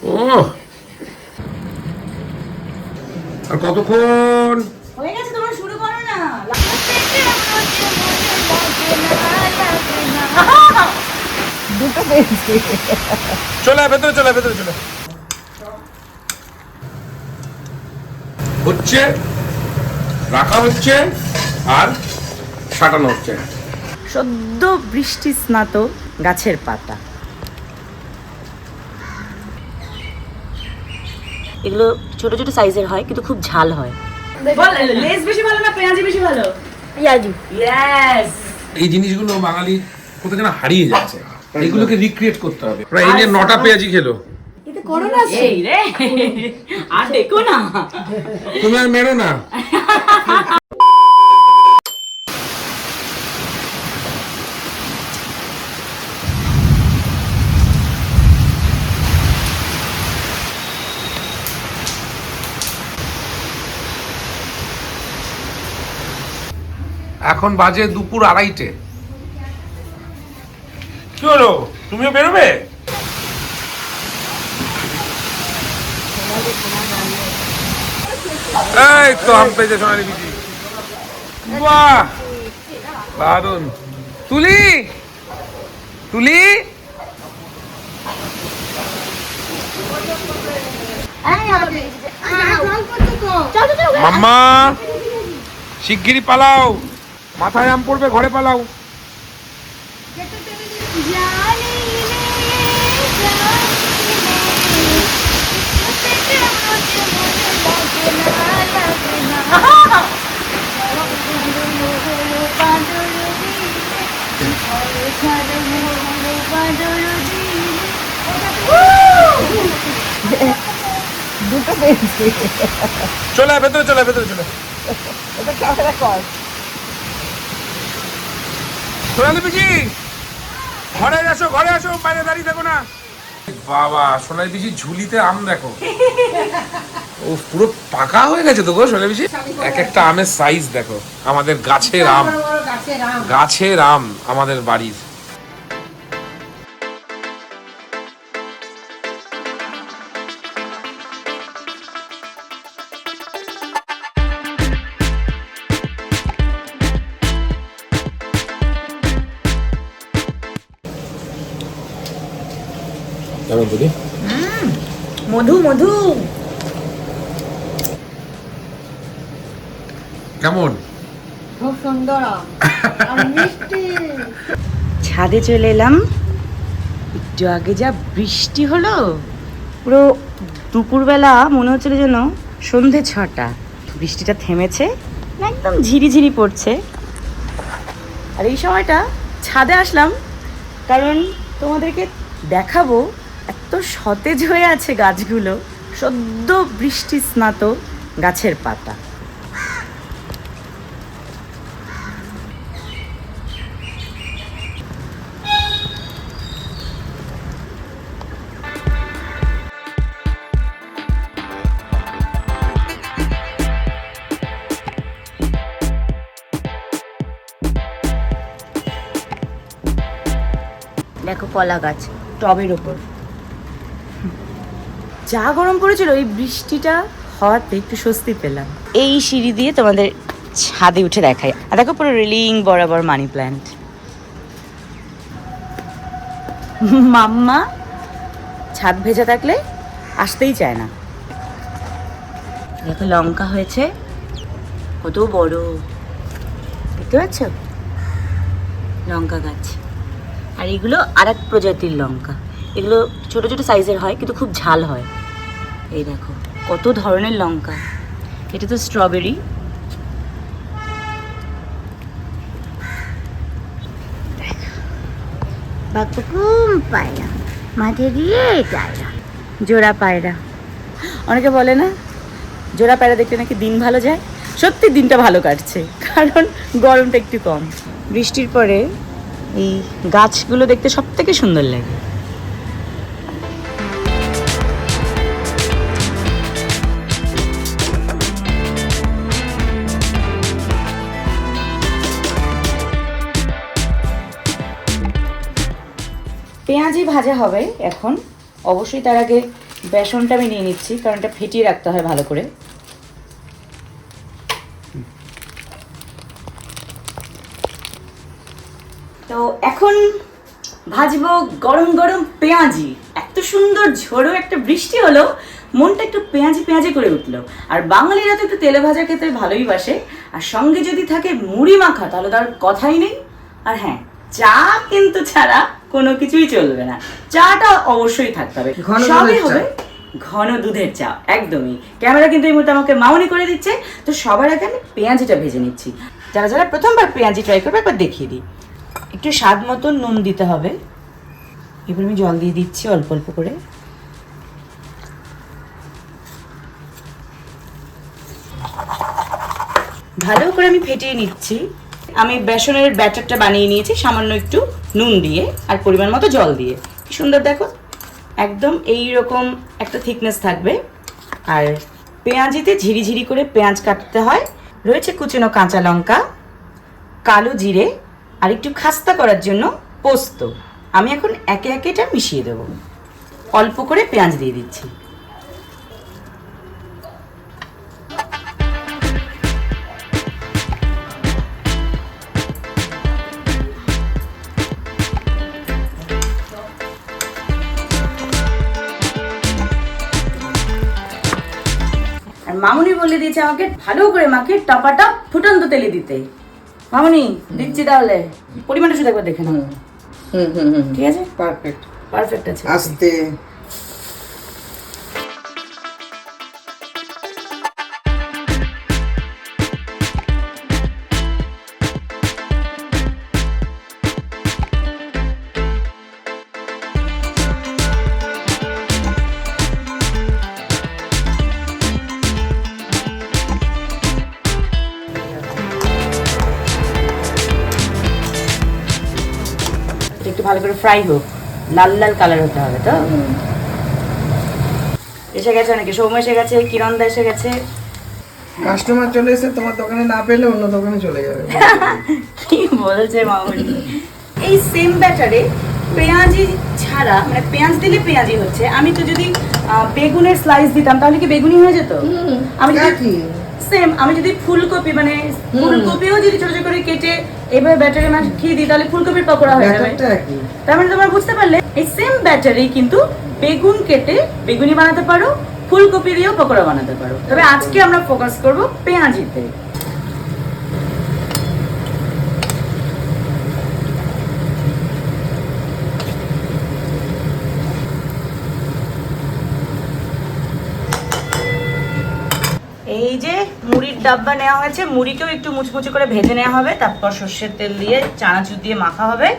ও আর কতক্ষণ? হয়ে গেছে, তোমরা শুরু করো না। দুটো পেয়েছি। চলে ভেতরে চলে, ভেতরে চলে। হচ্ছে রাখা হচ্ছে আর সাটানো হচ্ছে। সদ্য বৃষ্টি স্নাত গাছের পাতা। এগুলো ছোট ছোট সাইজের হয় কিন্তু খুব ঝাল হয়। লেস বেশি ভালো না পেঁয়াজি বেশি ভালো? পেঁয়াজি। ইয়েস। এই জিনিসগুলো বাঙালি কোথাও যেন হারিয়ে যাচ্ছে, এগুলোকে রিক্রিয়েট করতে হবে। এই যে 9টা পেঁয়াজি খেলো, এটা করো না এই রে, আর দেখো না, তুমি আর মেরো না। এখন বাজে দুপুর 2:30। কি হলো, তুমিও বেরোবে? এই তো আম পেয়েছে সোনালি বিচি। বাহ দারুন। তুলি তুলি, মাম্মা শিগগিরই পালাও, মাথায় আম পড়বে, ঘরে পালাও। দুটো পেয়েছি। চলে ভেতরে চলে, ভেতরে চলে। এটা ক্যামেরা কর। সোনালি বিচি ঘরে আসো, ঘরে আসো, বাইরে দাঁড়িয়ে থাকো না। বাবা সোনালি বিচি ঝুলিতে আম দেখো, ও পুরো পাকা হয়ে গেছে তো গো সোনালি বিচি। এক একটা আমের সাইজ দেখো, আমাদের গাছের আম, গাছের আম আমাদের বাড়ির। কেমন বলি? মধু মধু। কেমন? খুব সুন্দর আর মিষ্টি। ছাদে চলে এলাম। একটু আগে যা বৃষ্টি হলো, পুরো দুপুরবেলা মনে হচ্ছিল যেন সন্ধে 6টা। বৃষ্টিটা থেমেছে, একদম ঝিরিঝিরি পড়ছে। আর এই সময়টা ছাদে আসলাম কারণ তোমাদেরকে দেখাবো এত সতেজ হয়ে আছে গাছগুলো, সদ্য বৃষ্টি স্নাত গাছের পাতা। দেখো কলা গাছ টবের ওপর। যা গরম পড়েছিল, এই বৃষ্টিটা হওয়াতে একটু স্বস্তি পেলাম। এই সিঁড়ি দিয়ে তোমাদের ছাদে উঠে দেখাই। আর দেখো পুরো রেলিং বরাবর মানি প্ল্যান্ট। মাম্মা ছাদ ভেজা থাকলে আসতেই চায় না। দেখো লঙ্কা হয়েছে কত বড়, দেখতে পাচ্ছ লঙ্কা গাছ। আর এগুলো আর এক প্রজাতির লঙ্কা, এগুলো ছোট ছোট সাইজের হয় কিন্তু খুব ঝাল হয়। এই দেখো কত ধরনের লঙ্কা। এটা তো স্ট্রবেরি। পায়রা মাঠে গিয়ে পায়রা, জোড়া পায়রা। অনেকে বলে না জোড়া পায়রা দেখলে নাকি দিন ভালো যায়। সত্যি দিনটা ভালো কাটছে, কারণ গরমটা একটু কম। বৃষ্টির পরে এই গাছগুলো দেখতে সব থেকে সুন্দর লাগে। পেঁয়াজি ভাজা হবে এখন, অবশ্যই তার আগে বেসনটা আমি নিয়ে নিচ্ছি, কারণ এটা ফেটিয়ে রাখতে হয় ভালো করে। তো এখন ভাজবো গরম গরম পেঁয়াজি। এত সুন্দর ঝোড়ো একটা বৃষ্টি হলো, মনটা একটু পেঁয়াজি পেঁয়াজি করে উঠলো। আর বাঙালিরা তো একটু তেলে ভাজা খেতে ভালোই বাসে, আর সঙ্গে যদি থাকে মুড়ি মাখা তাহলে তার কথাই নেই। আর হ্যাঁ, চা কিন্তু ছাড়া কোনো কিছুই চলবে না, চাটা অবশ্যই থাকতে হবে, সবই হবে ঘন দুধের চা। একদমই। ক্যামেরা কিন্তু এই মুহূর্তে আমাকে মাউনি করে দিচ্ছে। তো সবার আগে আমি পেঁয়াজিটা ভেজে নিচ্ছি। যারা যারা প্রথমবার পেঁয়াজি ট্রাই করবে একবার দেখিয়ে দিই। একটু স্বাদ মতো নুন দিতে হবে। এবার আমি জল দিয়ে দিচ্ছি অল্প অল্প করে। ভালো করে আমি ফেটিয়ে নিচ্ছি। আমি বেসনের ব্যাটারটা বানিয়ে নিয়েছি সামান্য একটু নুন দিয়ে আর পরিমাণ মতো জল দিয়ে। কি সুন্দর দেখো, একদম এই রকম একটা থিকনেস থাকবে। আর পেঁয়াজিতে ঝিরিঝিরি করে পেঁয়াজ কাটতে হয়। রয়েছে কুচনো কাঁচা লঙ্কা, কালো জিরে আর একটু খাস্তা করার জন্য পোস্ত। আমি এখন একে একে এটা মিশিয়ে দেবো। অল্প করে পেঁয়াজ দিয়ে দিচ্ছি। আর মামুনি বলে দিয়েছে আমাকে ভালো করে মাকে টপাটা ফুটন্ত তেলে দিতে। মামুনি দিচ্ছি, তাহলে পরিমাণটা শুধু একবার দেখে নাও। ঠিক আছে, পারফেক্ট পারফেক্ট আছে। আস্তে একটু ভালো করে ফ্রাই হোক, লাল লাল কালার হতে হবে। তো এসে গেছে অনেকে, সৌম্য এসে গেছে, কিরণদা এসে গেছে। কাস্টমার চলে এসে তোমার দোকানে না পেলে অন্য দোকানে চলে যাবে। কি বলছে মামুনি। এই সেম ব্যাটারে পেঁয়াজি ছাড়া, মানে পেঁয়াজ দিলে পেঁয়াজি হচ্ছে। আমি তো যদি বেগুনের স্লাইস দিতাম তাহলে কি বেগুনি হয়ে যেত? আমি যদি সেম, আমি যদি ফুলকপি, মানে ফুলকপিও যদি ছোট ছোট করে কেটে এভাবে ব্যাটারে মাখিয়ে দিই তাহলে ফুলকপির পকোড়া হয়ে যাবে। তার মানে তোমরা বুঝতে পারলে এই সেম ব্যাটারেই কিন্তু বেগুন কেটে বেগুনি বানাতে পারো, ফুলকপি দিয়েও পকোড়া বানাতে পারো। তবে আজকে আমরা ফোকাস করব পেঁয়াজিতে। এই যে মুড়ির ডাব্বা নেওয়া হয়েছে, মুড়িকেও একটু মুচমুচে করে ভেজে নেওয়া হবে, তারপর সর্ষের তেল দিয়ে চানাচুর দিয়ে মাখা হবে।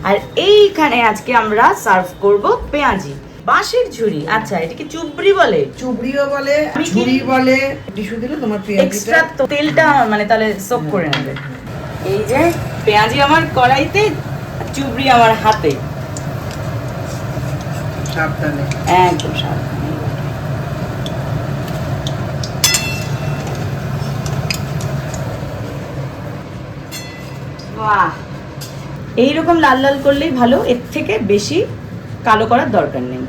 আর এইখানে আজকে আমরা সার্ভ করব পেঁয়াজি। বাঁশের ঝুড়ি, আচ্ছা এটাকে চুবড়ি বলে? চুবড়িও বলে, ঝুড়ি বলে। টিস্যু দিলে তোমার এক্সট্রা তেলটা মানে তাহলে সোক করে নেবে। এই যে পেঁয়াজি আমার কড়াইতে, চুবড়ি আমার হাতে। সাবধানে, একদম সাবধানে। বাহ, এইরকম লাল লাল করলেই ভালো, এর থেকে বেশি কালো করার দরকার নেই।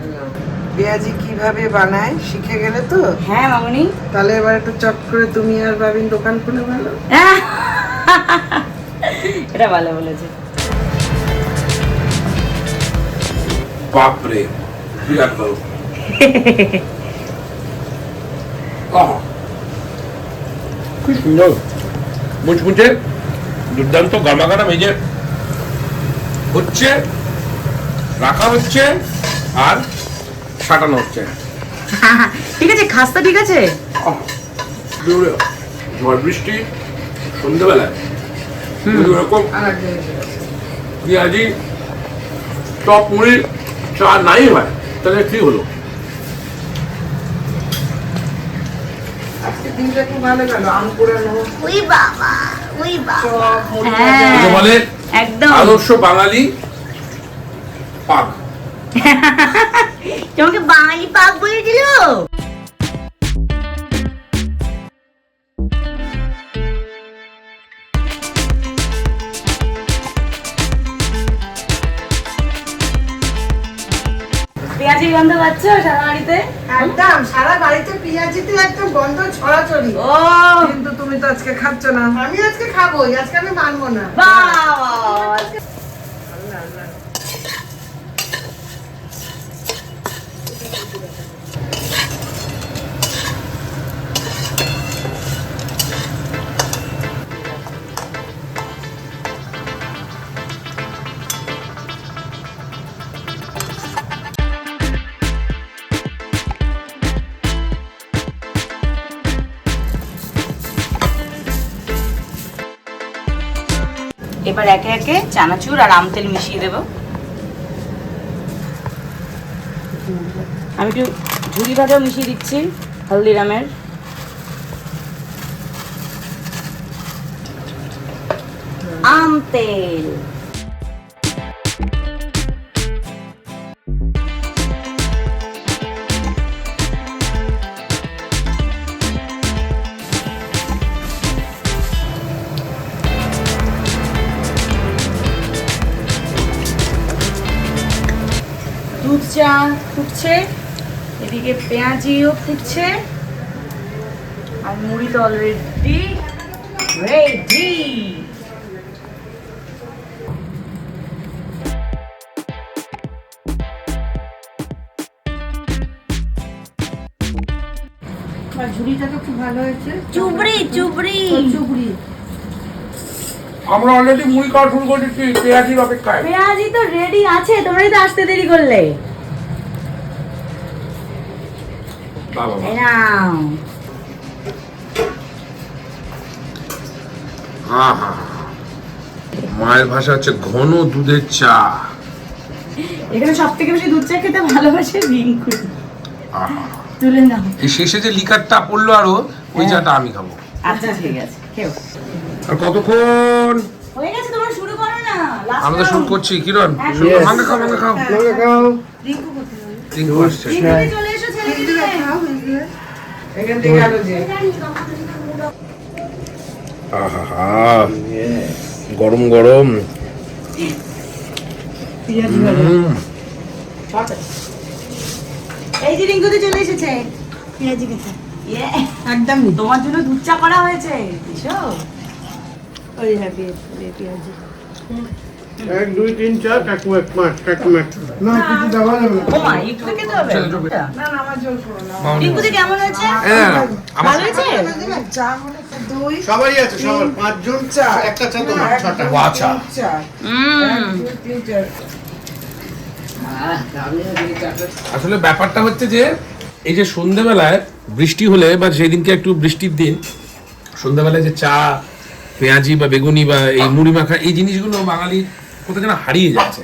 পেঁয়াজি কিভাবে বানায় শিখে গেলে তো? হ্যাঁ মামুনি। তাহলে এবার একটু চট করে তুমি আর বাবিন দোকান খুলে ভালো। এটা ভালো বলেছে। বাপরে, বিরাট বড়। খুব সুন্দর, মুচমুচে, দুর্দান্ত, গামাগানা ভেজে হচ্ছে, রাখা হচ্ছে আর সাটানো হচ্ছে। ঠিক আছে, খাস্তা ঠিক আছে। ঝড় বৃষ্টি সন্ধ্যেবেলায় এরকম পেঁয়াজি টক মুড়ি চা নাই হয় তাহলে কি হলো? আজকে দিনটা খুব ভালো গেল। আম পোড়ানো, ওই বাবা, ওই বাবা, এটা বলে একদম আদর্শ বাঙালি পাক। তোমাকে বাঙালি পাক বলে দিল। পেঁয়াজের গন্ধ পাচ্ছ সারা বাড়িতে? একদম সারা বাড়িতে পেঁয়াজিতে একদম গন্ধ ছড়াছড়ি। ও কিন্তু তুমি তো আজকে খাচ্ছ না। আমি আজকে খাবোই, আজকে আমি মানবো না। বাবা, এবার একে একে চানাচুর আর আম তেল মিশিয়ে দেব। আমি একটু ঝুরি ভাজাও মিশিয়ে দিচ্ছি হলদিরামের। আম তেল, দুধ চা ফুটছে, এদিকে পেঁয়াজিও ফুটছে, আর মুড়ি তো অলরেডি রেডি। আর ঝুড়িটা তো খুব ভালো হয়েছে। চুবড়ি চুবড়ি চুবড়ি। আমরা অলরেডি মুড়ি খাওয়া শুরু করে দিচ্ছি পেঁয়াজির অপেক্ষায়। পেঁয়াজি তো রেডি আছে, তোমরাই তো আসতে দেরি করলে। বাবা এই নাও। আহা, মায়ের ভাষা হচ্ছে ঘন দুধের চা। এখানে সব থেকে বেশি দুধ চা খেতে ভালোবাসে রিঙ্কু। আহা, তুলে নাও। এই শেষে যে লিকারটা পড়লো আরো, ওই চাটা আমি খাবো। আচ্ছা ঠিক আছে, খেও। আর কতক্ষণ? হয়ে গেছে, তোমরা শুরু করো না। লাস্ট আমরা তো শুরু করছি। কিরণ শুরু Yes. কর। মাঙ্গা খাও, মাঙ্গা খাও। লঙ্কা খাও। রিঙ্কু কোথায়? রিঙ্কু আসছে। চলে এসো ছেলেকে নিয়ে। এখান থেকে আলো যে। আহা, গরম গরম। হুম, এই যে রিঙ্কুতে চলে এসেছে। পেঁয়াজি কোথায়? একদম তোমার জন্য দুধ চা করা হয়েছে, এসো। ওই হ্যাঁ পেঁয়াজি। 1 2 3 4 কাকু এক মাস কাকু এক না কিছু দেওয়া যাবে না। ও মা, একটু তো খেতে হবে। চলো, চলো। না না আমার জল করো না। রিঙ্কুতে কেমন হয়েছে? আমার ভালো হয়েছে? চা হলে তো দই সবারই আছে সবার 5 জন চা একটা চা তোমার 6টা আচ্ছা। চা হুম। 1 2 3 4 আসলে ব্যাপারটা হচ্ছে যে এই যে সন্ধ্যেবেলায় বৃষ্টি হলে বা যেদিনকে একটু বৃষ্টির দিন সন্ধ্যাবেলায় যে চা পেঁয়াজি বা বেগুনি বা এই মুড়ি মাখা এই জিনিসগুলো বাঙালি কোথাও যেন হারিয়ে যাচ্ছে।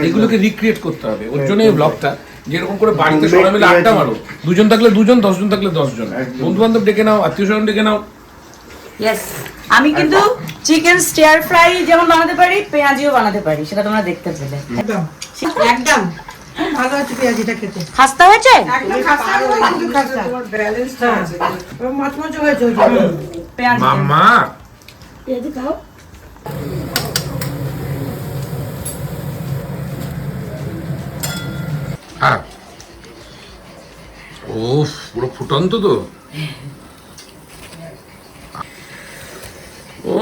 এগুলোকে রিক্রিয়েট করতে হবে। ওর জন্য এই ব্লগটা, যেরকম করে বাড়িতে সবাই মিলে আড্ডা মারো, 2 জন থাকলে 2 জন, 10 জন থাকলে 10 জন, বন্ধু বান্ধব ডেকে নাও, আত্মীয় স্বজন ডেকে নাও। ইয়েস, আমি কিন্তু চিকেন স্টিয়ার ফ্রাই যেমন বানাতে পারি, পেঁয়াজিও বানাতে পারি, সেটা তোমরা দেখতে পেলে। একদম একদম খুব ভালো হচ্ছে পেঁয়াজিটা খেতে। খাস্তা হয়েছে? একদম খাস্তা নয়, কিন্তু খাস্তা। তোমার ব্যালেন্স আছে। এবং মচমচে হয়েছে ওই জন্য। পেঁয়াজি মাম্মা পেঁয়াজি খাও। হ্যাঁ, ও পুরো ফুটন্ত তো। ও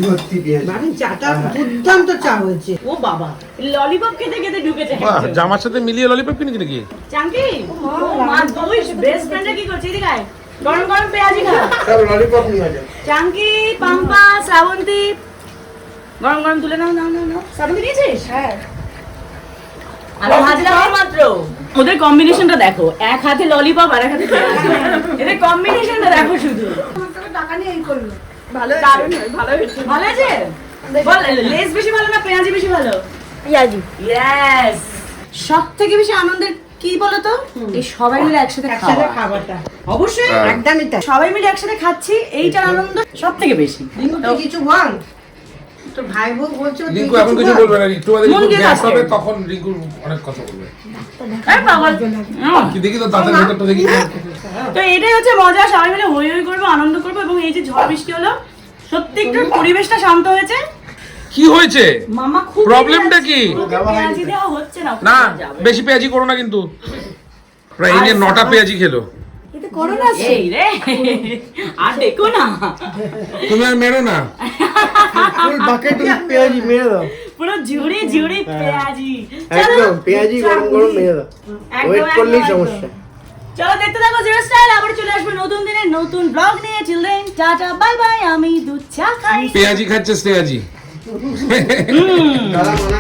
ভর্তি পেঁয়াজ। মানে চাটা দুর্দান্ত চা হয়েছে। ও বাবা, ললিপপ খেতে খেতে ঢুকেছে। বাহ, জামার সাথে মিলিয়ে ললিপপ কিনেছি নাকি? চাঙ্কি, ও মা, দুই বেস্ট ফ্রেন্ডরা কি করছে? এদিকে আয়, গরম গরম পেঁয়াজি খা। সব ললিপপ নিয়ে যাও। চাঙ্কি, পাম্পা, শ্রাবন্তী, গরম গরম তুলে নাও, নাও নাও নাও। শ্রাবন্তী নিয়েছিস? হ্যাঁ। আমি ভাজলাম মাত্র। ওদের কম্বিনেশনটা দেখো, এক হাতে ললিপপ আর এক হাতে পেঁয়াজি। এদের কম্বিনেশনটা দেখো শুধু। টাকা নিয়ে এই করলো। দারুণ, ভালো হয়েছে। ভালো হয়েছে? বল, লেস বেশি ভালো না পেঁয়াজি বেশি ভালো? পেঁয়াজি। ইয়েস। সব থেকে বেশি আনন্দের কি বলতো, এই সবাই মিলে একসাথে একসাথে খাওয়া। খাবারটা। অবশ্যই একদমই তাই। সবাই মিলে একসাথে খাচ্ছি, এইটার আনন্দ সব থেকে বেশি। রিঙ্কু তুই কিছু বল। তোর ভাই বউ বলছে তুই রিঙ্কু এখন কিছু বল। বলবে না, একটু বাদে মন দিয়ে গ্যাস খাচ্ছে। হবে, তখন রিঙ্কু অনেক কথা বলবে। এই পাগল। কি দেখি তো দাঁতের ভেতরটা দেখি। তো এটাই হচ্ছে মজা, সবাই মিলে হই হই করবো, আনন্দ করবো। এবং এই যে ঝড় বৃষ্টি হলো, সত্যি একটু পরিবেশটা শান্ত হয়েছে, কি হয়েছে? মামা খুব প্রবলেমটা কি? পেঁয়াজি দেওয়া হচ্ছে না। না বেশি পেঁয়াজি করো না কিন্তু। প্রায় এই নিয়ে 9টা পেঁয়াজি খেলো। এতে করো না এই রে। আর দেখো না। তুমি আর মেরো না। ফুল বাকেট পেঁয়াজি মেরে দাও পুরো ঝুড়ি ঝুড়ি পেঁয়াজি। একদম পেঁয়াজি গরম গরম মেরে দাও ওয়েট করলেই সমস্যা চলো দেখতে থাকো জিরো স্টাইল। আবার চলে আসবে নতুন দিনে নতুন ব্লগ নিয়ে। Till then tata bye bye. আমি দুধ চা খাই। পেঁয়াজি খাচ্ছে পেঁয়াজি। দাদা মানা